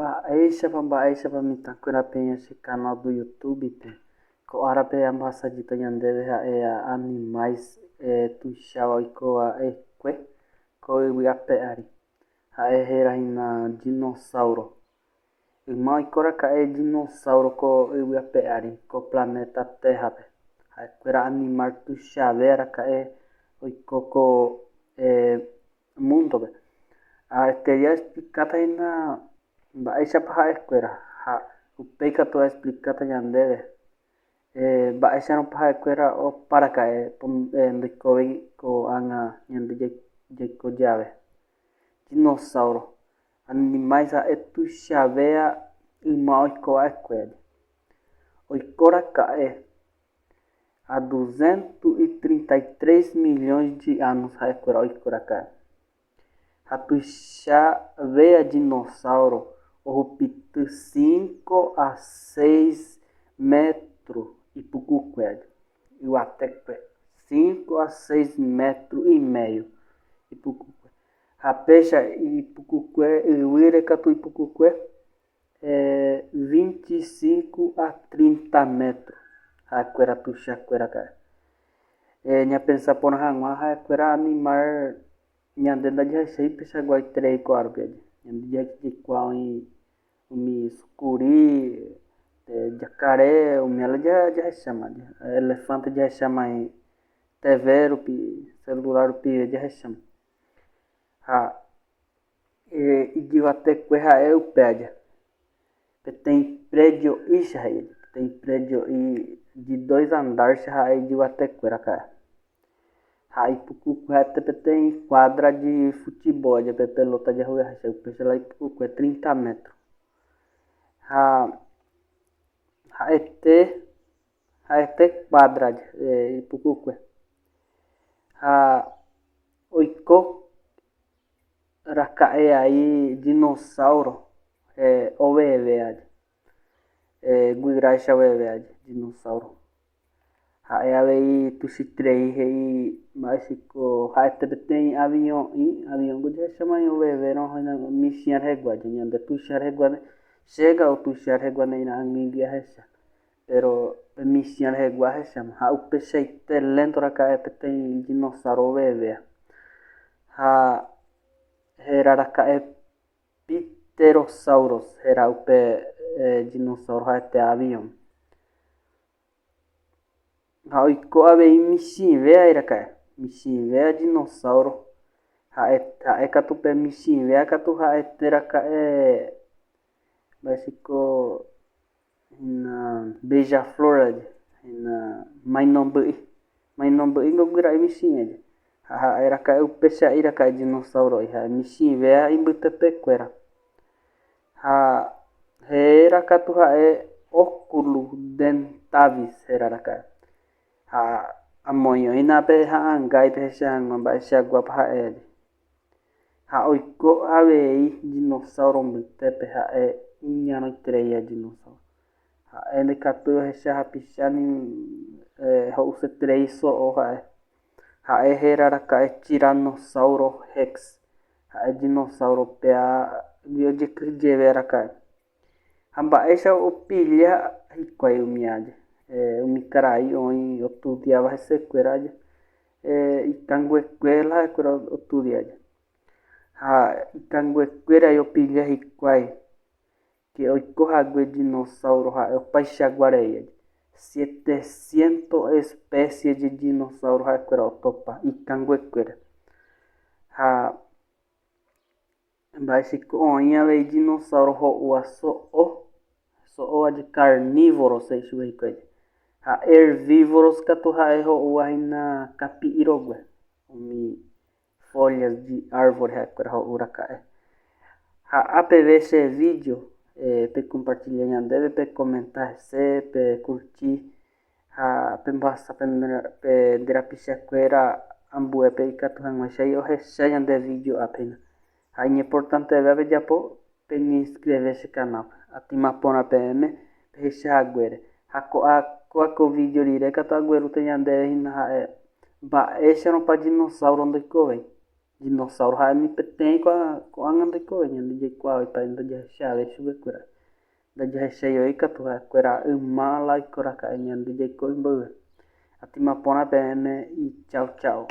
Mba'éichapa mitãkuéra peẽ che canal do YouTube-pe ko árape ambasajíta ñandéve ha'e animais tuicháva oikova'ekue ko yvy ape ári. Ha'e hérahína dinossauro. Yma oikoraka'e dinossauro ko yvy ape ári ko planeta Terrape. Ha'ekuéra animal tuichave araka'e oiko ko mundope. Teria explicatáhína mba'éichapa ha'ekuéra ha upéi katu explicáta ñandéve. Mba'éicharõpa ha'ekuéra opáraka'e ndoikovéi ko'ág̃a ñande jaiko jave. Dinossauro, animais ha'e tuichavea yma oikova'ekue. Oikoraka'e há 233 milhões de anos ha'ekuéra oikoraka'e. Ha tuichavea dinossauro ohupyty 5 a 6 metros ipukukue. Yvatekue 5 a 6 metros e meio ipukukue. Ha péicha ipukukue yvýre katu ipukukue 25 a 30 metros ha'ekuéra tuichakuéraka'e. Ñapensar porã hag̃ua ha'ekuéra animal ñande ndajahechái Pychãguaiterei ko'árupi ñande jaikuaa umi sucuri, jacaré, umiála jahecháma, elefante jahecháma TV rupi, celular rupive jahecháma. Ha ijyvatekue ha'e upéaja. Tem prédio tem prédio de 2 andares ha'e ijyvatekuéraka'e. Ha ipukukue ha'etépe tem quadra de futebol pelota jahuyahýicha upéicha lá ipukukue 30 metros. Ha ha'ete quadra ipukukue. Ha oikoraka'e aí dinossauro ovevéaja. Guyracha ovevéaja dinossauro. Ha'e avei tuichitrei he'i mba'échiko ha'etépe tem aviõ'ỹ, aviõnko jahecháma oveve rohõina michinha reheguája ñande tuicha reheguáne chéga o tuicha reheguaneína ag̃uigui ahecha, pero michinha rehegua ahecháma. Ha upeichaite lentoraka'e tem dinossauro ovevea. Ha heráraka'e pterosaurus héra upe dinossauro ha'ete avião. Ha oiko avei michĩvéairaka'e, michĩvéa dinossauro. Ha'e katu pe michĩvéa katu ha'etéraka'e mba'échiko beija-flor mainomby'íngo guyra'i michĩaja. Ha ha'eraka'e upeicha'íraka'e dinossauro'i ha'e michĩvéa imbytepekuéra. Ha hérakatu ha'e oculudentavis héraraka'e. Ha amoño'ẽnape ha'ãngáipe hechehag̃ua mba'echakuaápa ha'e. Ha oiko avei dinossauro mbytépe ha'e iñarõitereia dinossauro. Ha'e ndaikatúi ohecha hapicháni ho'useterei so'o ha'e. Ha'e héraraka'e tiranossauro rex. Ha'e dinossauro pea ojekyjéve araka'e. Ha mba'éicha opilla hikuái umi aja. Umi karai oĩ otudiáva hesekuéra ikanguekuéra ha'ekuéra otudiaja. Ha ikanguekuérai opilla hikuái que oikohague dinossauro ha'e opaichaguárei 700 especies de dinossauro ha'ekuéra otopa ikanguekuére. Ha mba'échiko oĩ avei dinossauro ho'úva so'óva carnívoros chupe hikuái. Ha herbívoros katu ha'e ho'úvahína kapi'irogue umi folhas de árvore ha'ekuéra ho'úraka'e. Ha apeve che vídeo pe compartilhar ñandéve, pe comentar hese, pe curtir, ha pembohasa penderapichakuéra ambuépe ikatu hag̃uáichai ohecha ñande vídeo ápehína. Ha iñeportanteve avejapo pe inscrever che canal atyma porã peẽme pehechahaguére. Ha ko'áko vídeo rire katu aguerúta ñandéve hína ha'e mba'éicharõpa dinossauro ndoikovéi. Dinossauro hae mi peteng ko angan riko nya di jekwa pa inda ja shave shuga kura. Da ja sheyo ikatua kura uma like kura ka nya di jeko imbu. Ati mapona pene i ciao ciao.